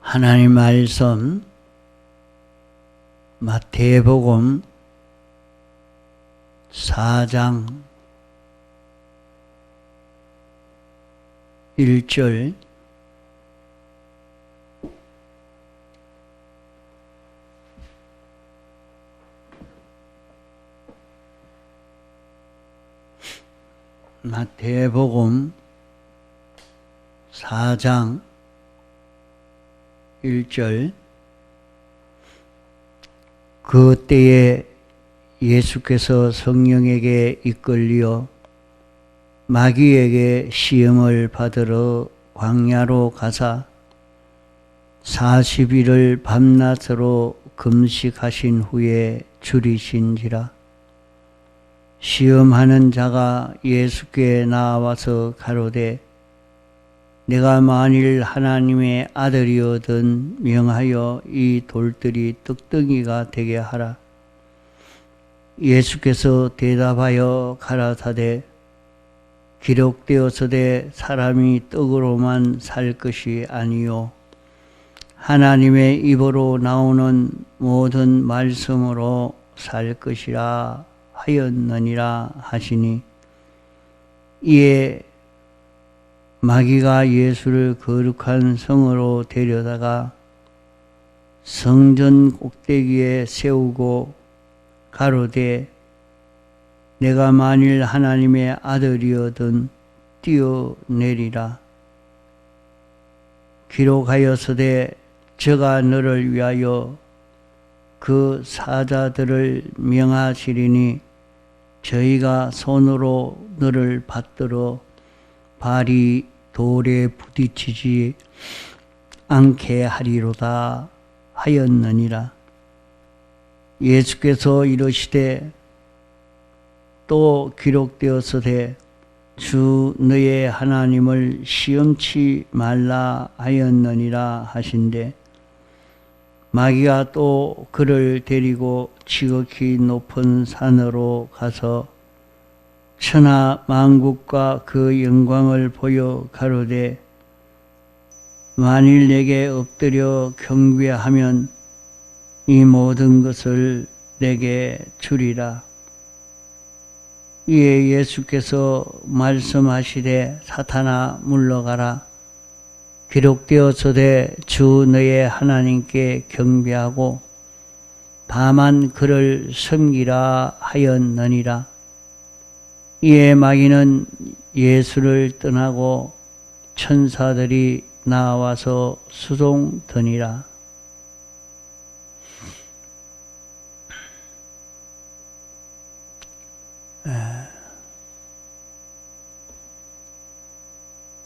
하나님 말씀 마태복음 4장 1절 마태복음 4장 1절 그때에 예수께서 성령에게 이끌려 마귀에게 시험을 받으러 광야로 가사 40일을 밤낮으로 금식하신 후에 줄이신지라. 시험하는 자가 예수께 나와서 가로되 내가 만일 하나님의 아들이거든 명하여 이 돌들이 떡덩이가 되게 하라. 예수께서 대답하여 가라사대 기록되었으되 사람이 떡으로만 살 것이 아니요 하나님의 입으로 나오는 모든 말씀으로 살 것이라 하였느니라 하시니, 이에 마귀가 예수를 거룩한 성으로 데려다가 성전 꼭대기에 세우고 가로되 내가 만일 하나님의 아들이거든 뛰어내리라. 기록하였으되 저가 너를 위하여 그 사자들을 명하시리니 저희가 손으로 너를 받들어 발이 돌에 부딪히지 않게 하리로다 하였느니라. 예수께서 이르시되 또 기록되었으되 주 너의 하나님을 시험치 말라 하였느니라 하신대, 마귀가 또 그를 데리고 지극히 높은 산으로 가서 천하 만국과 그 영광을 보여 가로되 만일 내게 엎드려 경배하면 이 모든 것을 내게 주리라. 이에 예수께서 말씀하시되 사탄아 물러가라. 기록되었으되 주 너의 하나님께 경배하고 다만 그를 섬기라 하였느니라. 이에 마귀는 예수를 떠나고 천사들이 나와서 수종드니라.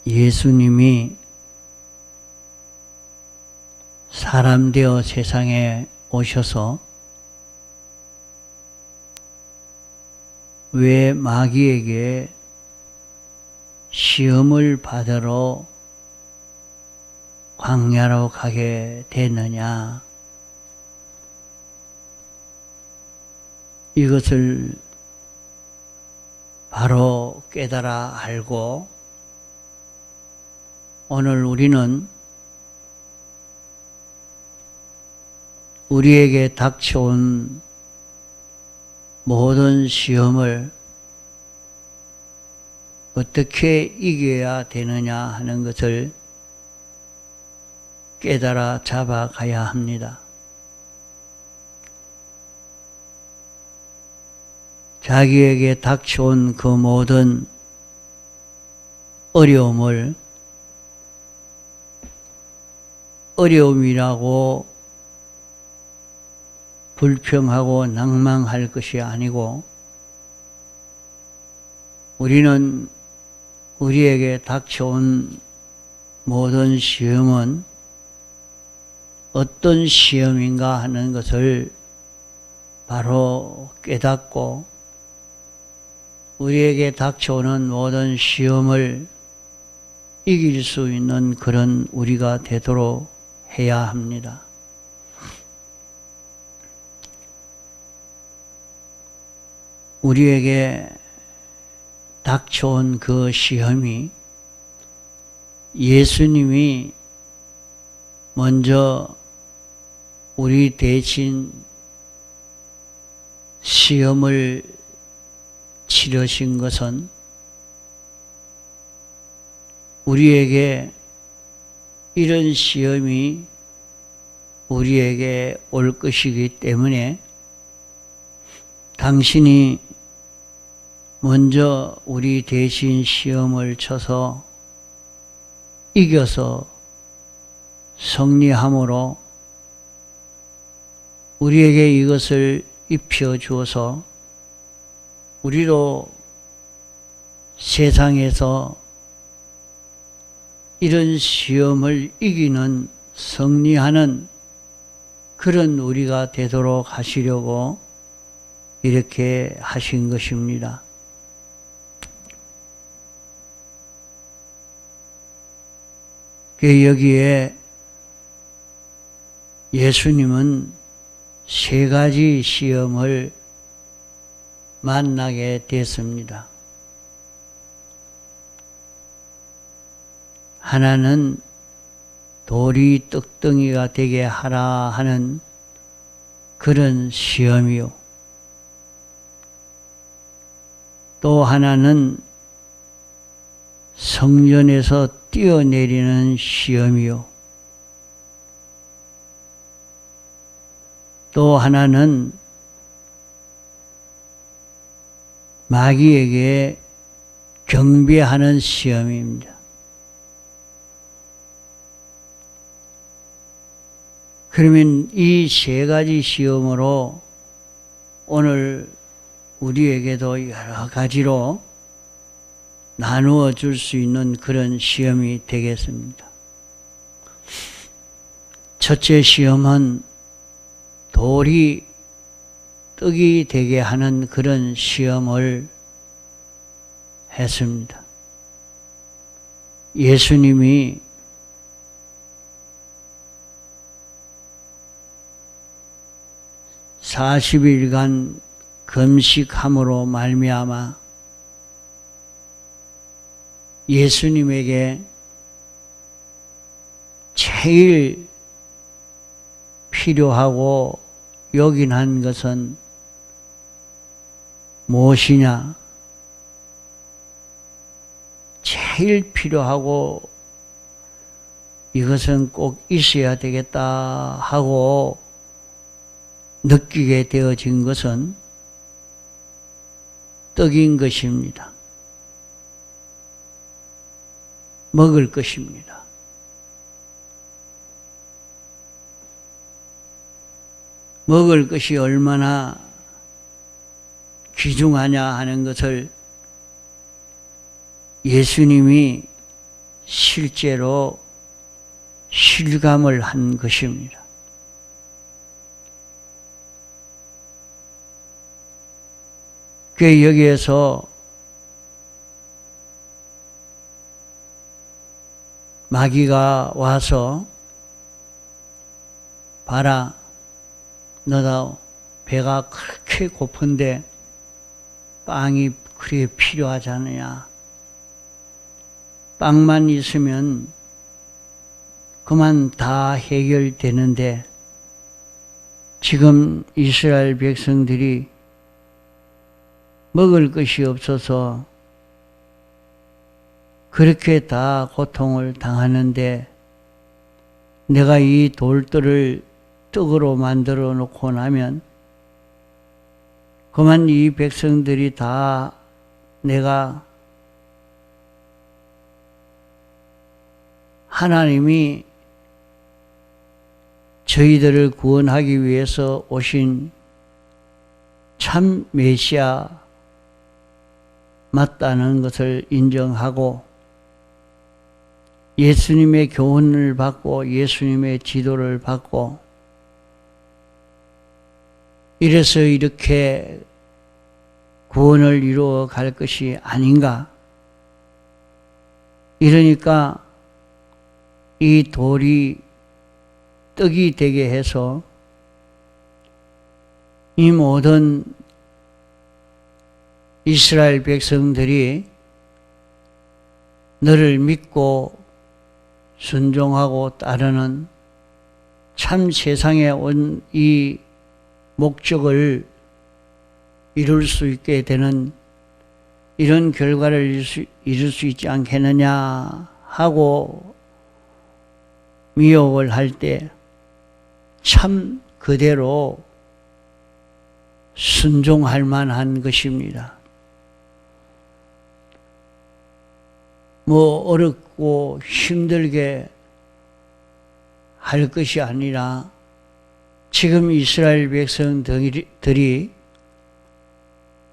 예수님이 사람 되어 세상에 오셔서 왜 마귀에게 시험을 받으러 광야로 가게 됐느냐, 이것을 바로 깨달아 알고 오늘 우리는 우리에게 닥쳐온 모든 시험을 어떻게 이겨야 되느냐 하는 것을 깨달아 잡아가야 합니다. 자기에게 닥쳐온 그 모든 어려움을 어려움이라고 불평하고 낭망할 것이 아니고, 우리는 우리에게 닥쳐온 모든 시험은 어떤 시험인가 하는 것을 바로 깨닫고 우리에게 닥쳐오는 모든 시험을 이길 수 있는 그런 우리가 되도록 해야 합니다. 우리에게 닥쳐온 그 시험이 예수님이 먼저 우리 대신 시험을 치르신 것은 우리에게 이런 시험이 우리에게 올 것이기 때문에 당신이 먼저 우리 대신 시험을 쳐서 이겨서 승리함으로 우리에게 이것을 입혀 주어서 우리로 세상에서 이런 시험을 이기는 승리하는 그런 우리가 되도록 하시려고 이렇게 하신 것입니다. 여기에 예수님은 세 가지 시험을 만나게 됐습니다. 하나는 돌이 떡덩이가 되게 하라 하는 그런 시험이요. 또 하나는 성전에서 뛰어내리는 시험이요. 또 하나는 마귀에게 경배하는 시험입니다. 그러면 이 세 가지 시험으로 오늘 우리에게도 여러 가지로 나누어 줄 수 있는 그런 시험이 되겠습니다. 첫째 시험은 돌이 떡이 되게 하는 그런 시험을 했습니다. 예수님이 (40일간) 금식함으로 말미암아 예수님에게 제일 필요하고 요긴한 것은 무엇이냐? 제일 필요하고 이것은 꼭 있어야 되겠다 하고 느끼게 되어진 것은 떡인 것입니다. 먹을 것입니다. 먹을 것이 얼마나 귀중하냐 하는 것을 예수님이 실제로 실감을 한 것입니다. 그 여기에서 마귀가 와서 봐라, 너다 배가 그렇게 고픈데 빵이 그렇게 필요하지 않느냐. 빵만 있으면 그만 다 해결되는데 지금 이스라엘 백성들이 먹을 것이 없어서 그렇게 다 고통을 당하는데 내가 이 돌들을 떡으로 만들어 놓고 나면 그만 이 백성들이 다 내가 하나님이 저희들을 구원하기 위해서 오신 참 메시아 맞다는 것을 인정하고 예수님의 교훈을 받고 예수님의 지도를 받고 이래서 이렇게 구원을 이루어 갈 것이 아닌가. 이러니까 이 돌이 떡이 되게 해서 이 모든 이스라엘 백성들이 너를 믿고 순종하고 따르는 참 세상에 온 이 목적을 이룰 수 있게 되는 이런 결과를 이룰 수 있지 않겠느냐 하고 미혹을 할 때 참 그대로 순종할 만한 것입니다. 뭐 어렵고 힘들게 할 것이 아니라 지금 이스라엘 백성들이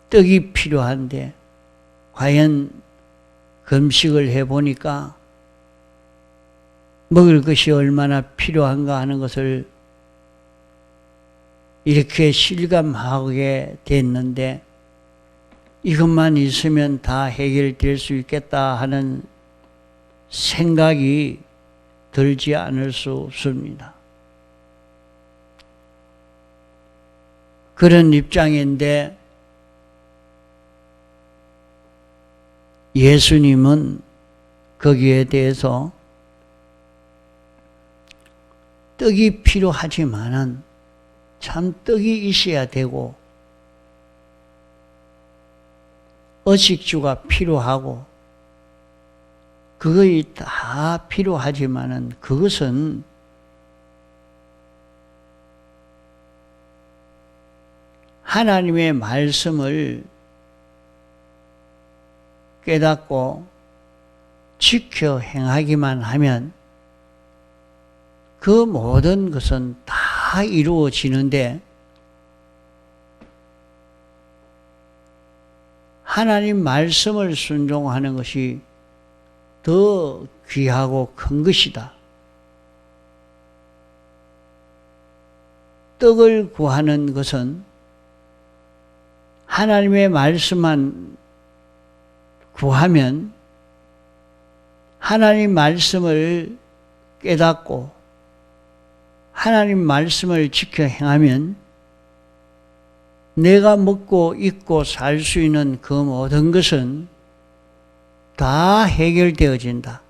떡이 필요한데 과연 금식을 해보니까 먹을 것이 얼마나 필요한가 하는 것을 이렇게 실감하게 됐는데 이것만 있으면 다 해결될 수 있겠다 하는 생각이 들지 않을 수 없습니다. 그런 입장인데 예수님은 거기에 대해서 떡이 필요하지만은 참 떡이 있어야 되고 어식주가 필요하고 그것이 다 필요하지만은 그것은 하나님의 말씀을 깨닫고 지켜 행하기만 하면 그 모든 것은 다 이루어지는데 하나님 말씀을 순종하는 것이 더 귀하고 큰 것이다. 떡을 구하는 것은 하나님의 말씀만 구하면 하나님 말씀을 깨닫고 하나님 말씀을 지켜 행하면 내가 먹고 입고 살 수 있는 그 모든 것은 다 해결되어진다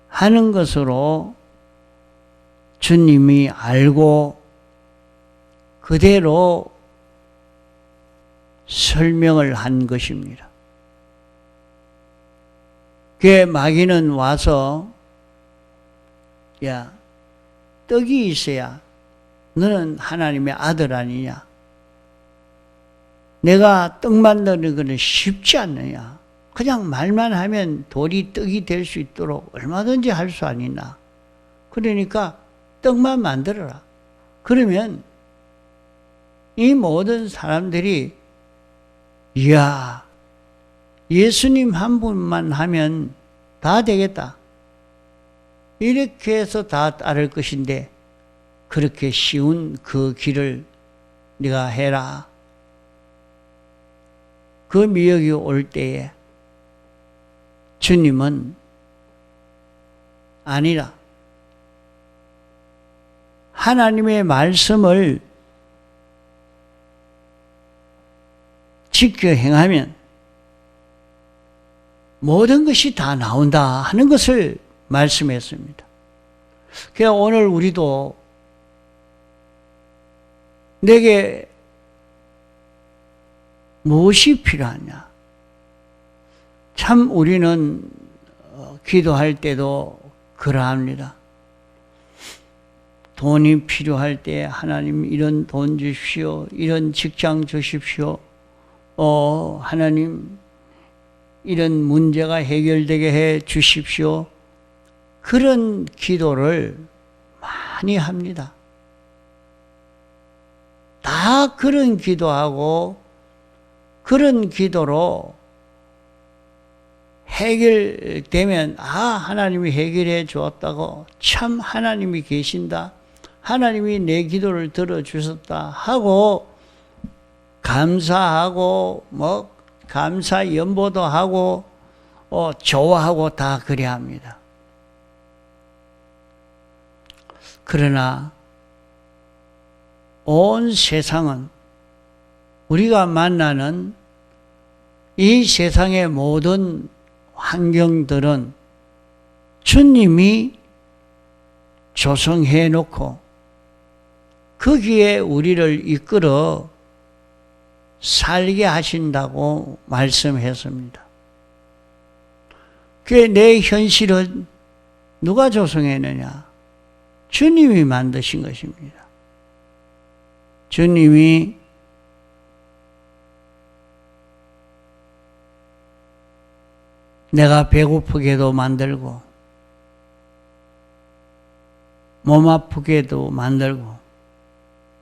하는 것으로 주님이 알고 그대로 설명을 한 것입니다. 그 마귀는 와서 야, 떡이 있어야 너는 하나님의 아들 아니냐? 내가 떡 만드는 것은 쉽지 않느냐? 그냥 말만 하면 돌이 떡이 될 수 있도록 얼마든지 할 수 아니나? 그러니까 떡만 만들어라. 그러면 이 모든 사람들이 이야, 예수님 한 분만 하면 다 되겠다. 이렇게 해서 다 따를 것인데 그렇게 쉬운 그 길을 네가 해라. 그 미혹이 올 때에 주님은 아니라 하나님의 말씀을 지켜 행하면 모든 것이 다 나온다 하는 것을 말씀했습니다. 그래서 오늘 우리도 내게 무엇이 필요하냐? 참 우리는 기도할 때도 그러합니다. 돈이 필요할 때 하나님 이런 돈 주십시오. 이런 직장 주십시오. 하나님 이런 문제가 해결되게 해 주십시오. 그런 기도를 많이 합니다. 다 그런 기도하고 그런 기도로 해결되면 하나님이 해결해 주었다고 참 하나님이 계신다. 하나님이 내 기도를 들어주셨다 하고 감사하고 감사 연보도 하고 좋아하고 다 그래야 합니다. 그러나 온 세상은 우리가 만나는 이 세상의 모든 환경들은 주님이 조성해 놓고 거기에 우리를 이끌어 살게 하신다고 말씀했습니다. 그 내 현실은 누가 조성했느냐? 주님이 만드신 것입니다. 주님이 내가 배고프게도 만들고 몸 아프게도 만들고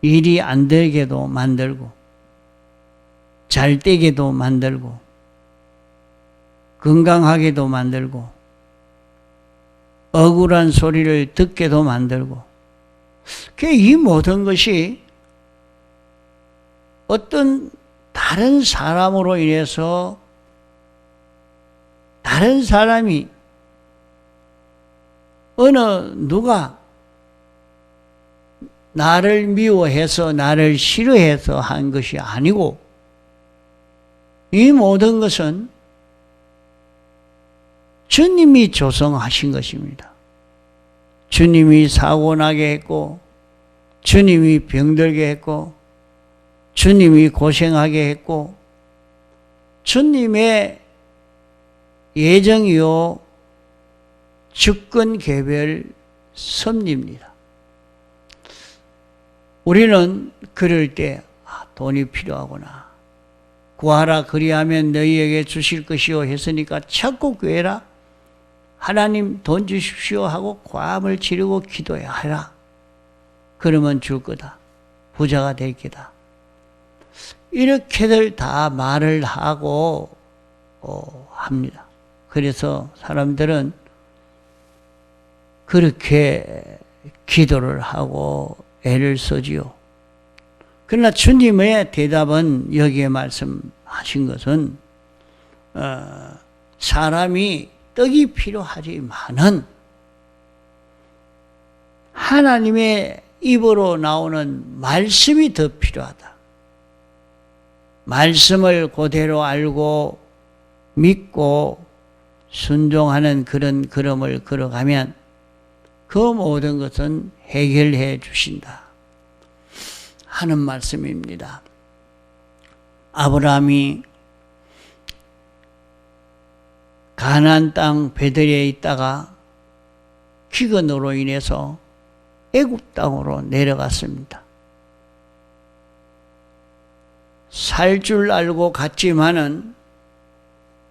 일이 안 되게도 만들고 잘 되게도 만들고 건강하게도 만들고 억울한 소리를 듣게도 만들고 이 모든 것이 어떤 다른 사람으로 인해서 다른 사람이 어느 누가 나를 미워해서 나를 싫어해서 한 것이 아니고 이 모든 것은 주님이 조성하신 것입니다. 주님이 사고나게 했고 주님이 병들게 했고 주님이 고생하게 했고 주님의 예정이요 주권 개별 섭리입니다. 우리는 그럴 때 돈이 필요하구나. 구하라 그리하면 너희에게 주실 것이요 했으니까 찾고 구해라. 하나님 돈 주십시오 하고 과음을 지르고 기도해야 하라. 그러면 줄 거다. 부자가 될 거다. 이렇게들 다 말을 하고 합니다. 그래서 사람들은 그렇게 기도를 하고 애를 쓰지요. 그러나 주님의 대답은 여기에 말씀하신 것은 사람이 떡이 필요하지만은 하나님의 입으로 나오는 말씀이 더 필요하다. 말씀을 그대로 알고 믿고 순종하는 그런 걸음을 걸어가면 그 모든 것은 해결해 주신다 하는 말씀입니다. 아브라함이 가나안 땅 베들레헴에 있다가 기근으로 인해서 애굽 땅으로 내려갔습니다. 살 줄 알고 갔지만은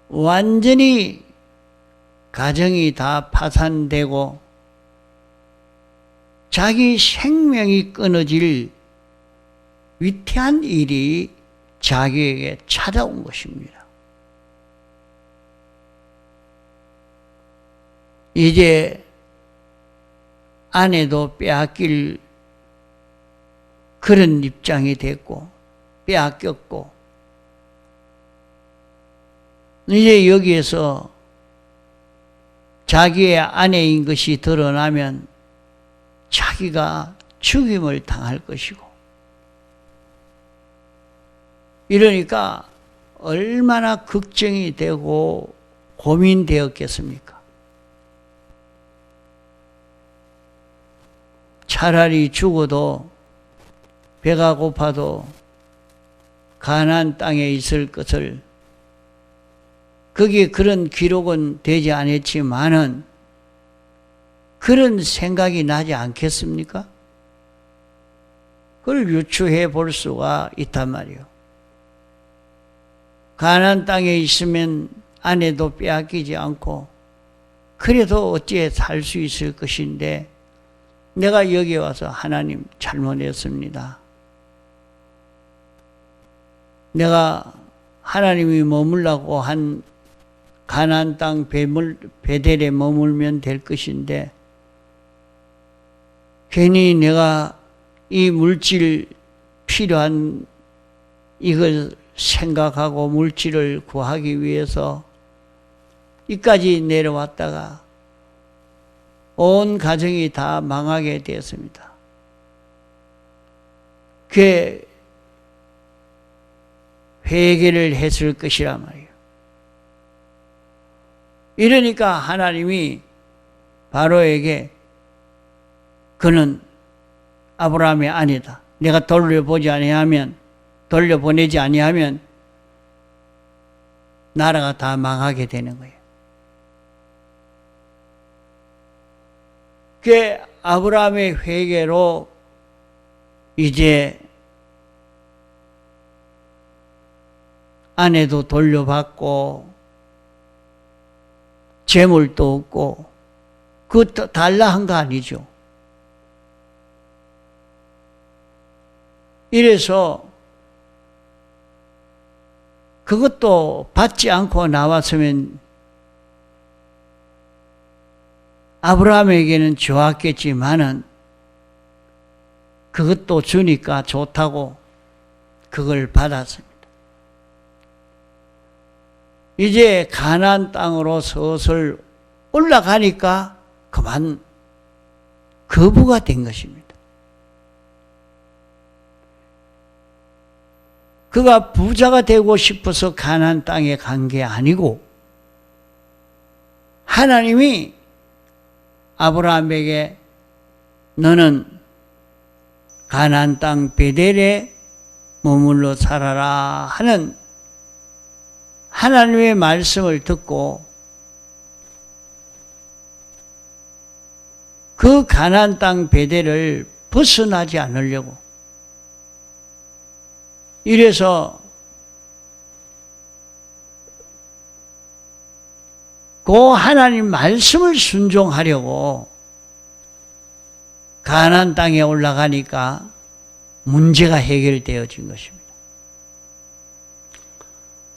완전히 가정이 다 파산되고 자기 생명이 끊어질 위태한 일이 자기에게 찾아온 것입니다. 이제 아내도 빼앗길 그런 입장이 됐고 빼앗겼고 이제 여기에서 자기의 아내인 것이 드러나면 자기가 죽임을 당할 것이고 이러니까 얼마나 걱정이 되고 고민되었겠습니까? 차라리 죽어도 배가 고파도 가나안 땅에 있을 것을 거기에 그런 기록은 되지 않았지만은 그런 생각이 나지 않겠습니까? 그걸 유추해 볼 수가 있단 말이에요. 가나안 땅에 있으면 아내도 빼앗기지 않고 그래도 어찌 살 수 있을 것인데 내가 여기 와서 하나님 잘못했습니다. 내가 하나님이 머물라고 한 가나안 땅 베델에 머물면 될 것인데 괜히 내가 이 물질 필요한 이걸 생각하고 물질을 구하기 위해서 이까지 내려왔다가 온 가정이 다 망하게 되었습니다. 그 회개를 했을 것이란 말이에요. 이러니까 하나님이 바로에게 그는 아브라함의 아니다. 내가 돌려보내지 아니하면 나라가 다 망하게 되는 거예요. 그 아브라함의 회개로 이제 아내도 돌려받고 재물도 없고 그것도 달라 한 거 아니죠. 이래서 그것도 받지 않고 나왔으면 아브라함에게는 좋았겠지만은 그것도 주니까 좋다고 그걸 받았습니다. 이제 가나안 땅으로 슬슬 올라가니까 그만 거부가 된 것입니다. 그가 부자가 되고 싶어서 가나안 땅에 간 게 아니고 하나님이 아브라함에게 너는 가나안 땅 베델에 머물러 살아라 하는 하나님의 말씀을 듣고 그 가나안 땅 베델을 벗어나지 않으려고 이래서 그 하나님 말씀을 순종하려고 가나안 땅에 올라가니까 문제가 해결되어진 것입니다.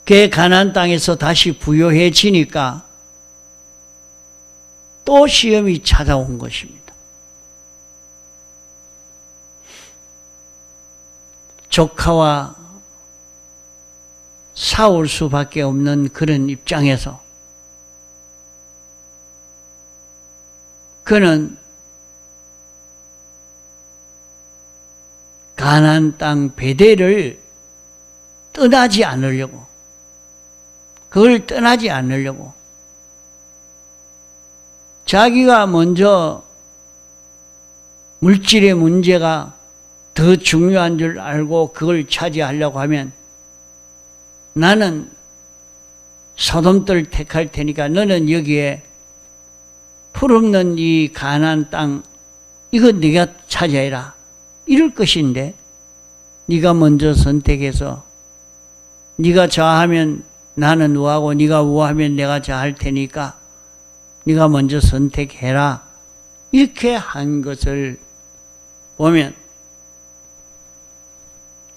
그 가나안 땅에서 다시 부요해지니까 또 시험이 찾아온 것입니다. 조카와 싸울 수밖에 없는 그런 입장에서 그는 가나안 땅 베델을 떠나지 않으려고 그걸 떠나지 않으려고 자기가 먼저 물질의 문제가 더 중요한 줄 알고 그걸 차지하려고 하면 나는 소돔들을 택할 테니까 너는 여기에 풀없는 이 가나안 땅 이거 네가 차지해라 이럴 것인데 네가 먼저 선택해서 네가 좌하면 나는 우하고 네가 우하면 내가 좌할 테니까 네가 먼저 선택해라 이렇게 한 것을 보면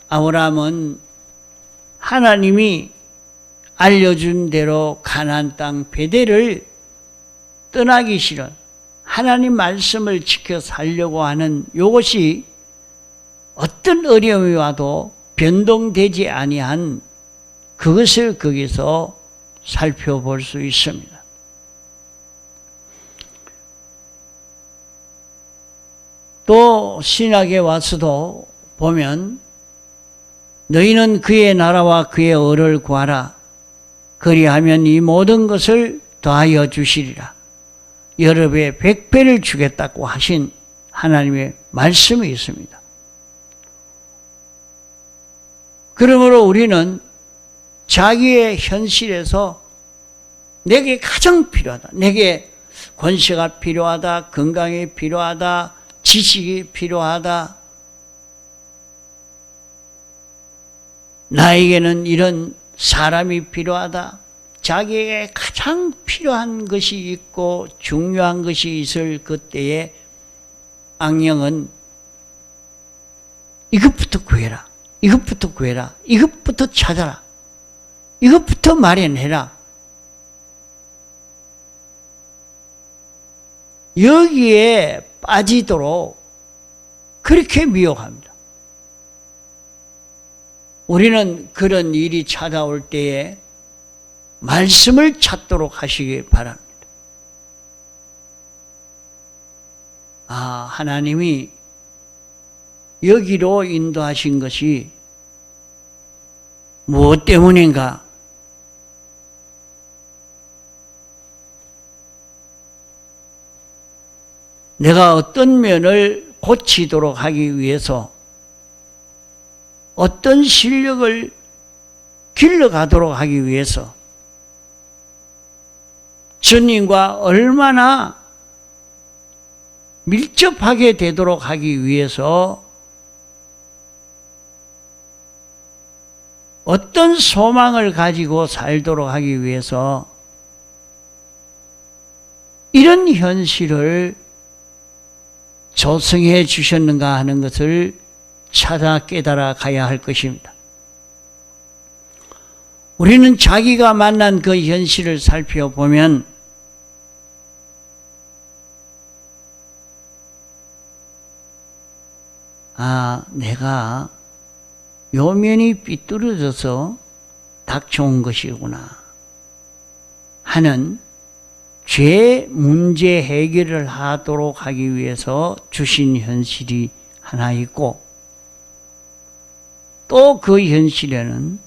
아브라함은 하나님이 알려준 대로 가나안 땅 베델을 떠나기 싫은 하나님 말씀을 지켜 살려고 하는 이것이 어떤 어려움이 와도 변동되지 아니한 그것을 거기서 살펴볼 수 있습니다. 또 신약에 와서도 보면 너희는 그의 나라와 그의 의를 구하라. 그리하면 이 모든 것을 더하여 주시리라. 여러 배 100배를 주겠다고 하신 하나님의 말씀이 있습니다. 그러므로 우리는 자기의 현실에서 내게 가장 필요하다. 내게 권세가 필요하다. 건강이 필요하다. 지식이 필요하다. 나에게는 이런 사람이 필요하다. 자기에게 가장 필요한 것이 있고 중요한 것이 있을 그때에 악령은 이것부터 구해라. 이것부터 구해라. 이것부터 찾아라. 이것부터 마련해라. 여기에 빠지도록 그렇게 미혹합니다. 우리는 그런 일이 찾아올 때에 말씀을 찾도록 하시기 바랍니다. 하나님이 여기로 인도하신 것이 무엇 때문인가? 내가 어떤 면을 고치도록 하기 위해서 어떤 실력을 길러가도록 하기 위해서 주님과 얼마나 밀접하게 되도록 하기 위해서 어떤 소망을 가지고 살도록 하기 위해서 이런 현실을 조성해 주셨는가 하는 것을 찾아 깨달아 가야 할 것입니다. 우리는 자기가 만난 그 현실을 살펴보면 내가 요면이 삐뚤어져서 닥쳐온 것이구나 하는 죄 문제 해결을 하도록 하기 위해서 주신 현실이 하나 있고, 또 그 현실에는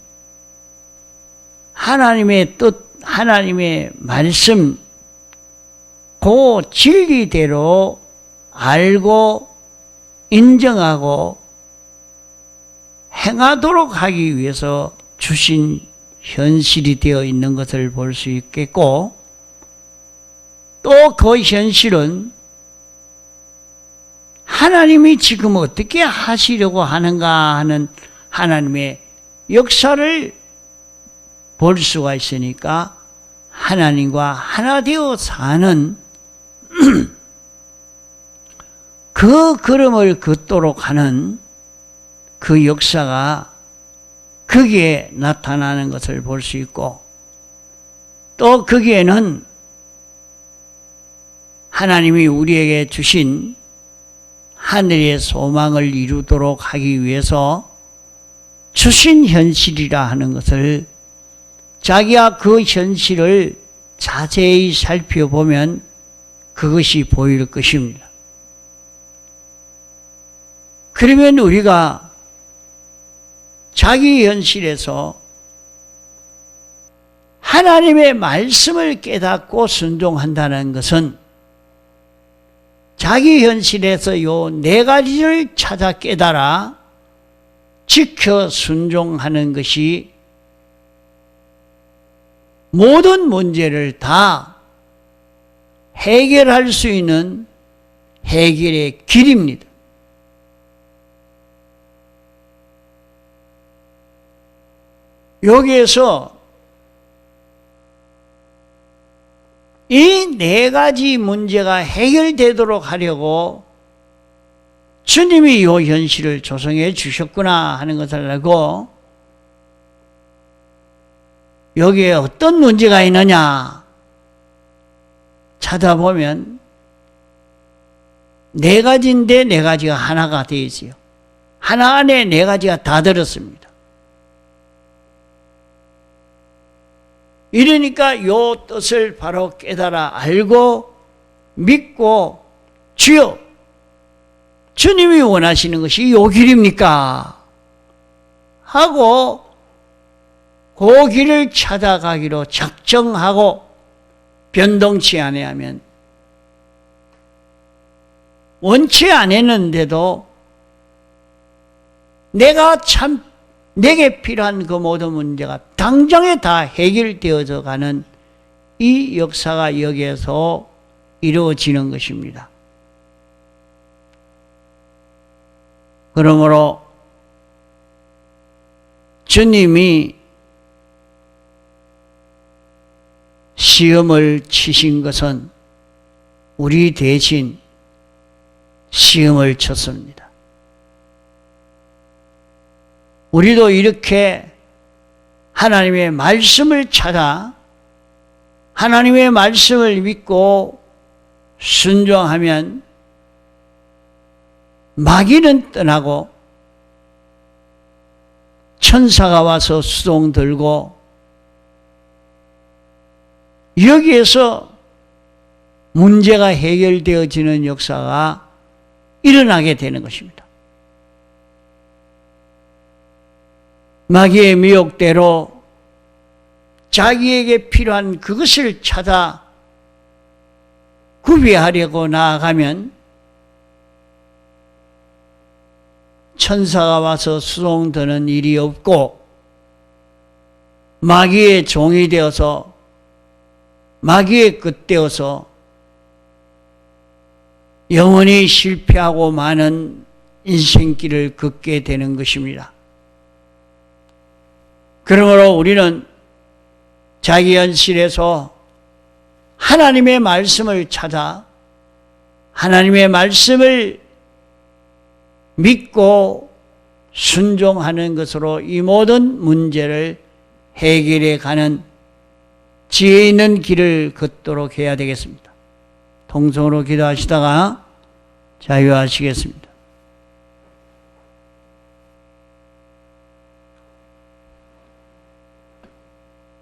하나님의 뜻, 하나님의 말씀, 그 진리대로 알고 인정하고 행하도록 하기 위해서 주신 현실이 되어 있는 것을 볼 수 있겠고, 또 그 현실은 하나님이 지금 어떻게 하시려고 하는가 하는 하나님의 역사를 볼 수가 있으니까 하나님과 하나 되어 사는 그 걸음을 걷도록 하는 그 역사가 거기에 나타나는 것을 볼 수 있고, 또 거기에는 하나님이 우리에게 주신 하늘의 소망을 이루도록 하기 위해서 주신 현실이라 하는 것을 자기가 그 현실을 자세히 살펴보면 그것이 보일 것입니다. 그러면 우리가 자기 현실에서 하나님의 말씀을 깨닫고 순종한다는 것은 자기 현실에서 요 네 가지를 찾아 깨달아 지켜 순종하는 것이 모든 문제를 다 해결할 수 있는 해결의 길입니다. 여기에서 이 네 가지 문제가 해결되도록 하려고 주님이 이 현실을 조성해 주셨구나 하는 것을 알고, 여기에 어떤 문제가 있느냐 찾아보면 네 가지인데 네 가지가 하나가 되어 있어요. 하나 안에 네 가지가 다 들었습니다. 이러니까 요 뜻을 바로 깨달아 알고 믿고, 주여, 주님이 원하시는 것이 요 길입니까? 하고 그 길을 찾아가기로 작정하고 변동치 아니하면, 원치 않았는데도 내게 필요한 그 모든 문제가 당장에 다 해결되어져 가는 이 역사가 여기에서 이루어지는 것입니다. 그러므로 주님이 시험을 치신 것은 우리 대신 시험을 쳤습니다. 우리도 이렇게 하나님의 말씀을 찾아 하나님의 말씀을 믿고 순종하면 마귀는 떠나고 천사가 와서 수동 들고 여기에서 문제가 해결되어지는 역사가 일어나게 되는 것입니다. 마귀의 미혹대로 자기에게 필요한 그것을 찾아 구비하려고 나아가면 천사가 와서 수송드는 일이 없고 마귀의 종이 되어서 마귀의 끝 되어서 영원히 실패하고 많은 인생길을 걷게 되는 것입니다. 그러므로 우리는 자기 현실에서 하나님의 말씀을 찾아 하나님의 말씀을 믿고 순종하는 것으로 이 모든 문제를 해결해 가는 지혜 있는 길을 걷도록 해야 되겠습니다. 통성으로 기도하시다가 자유하시겠습니다.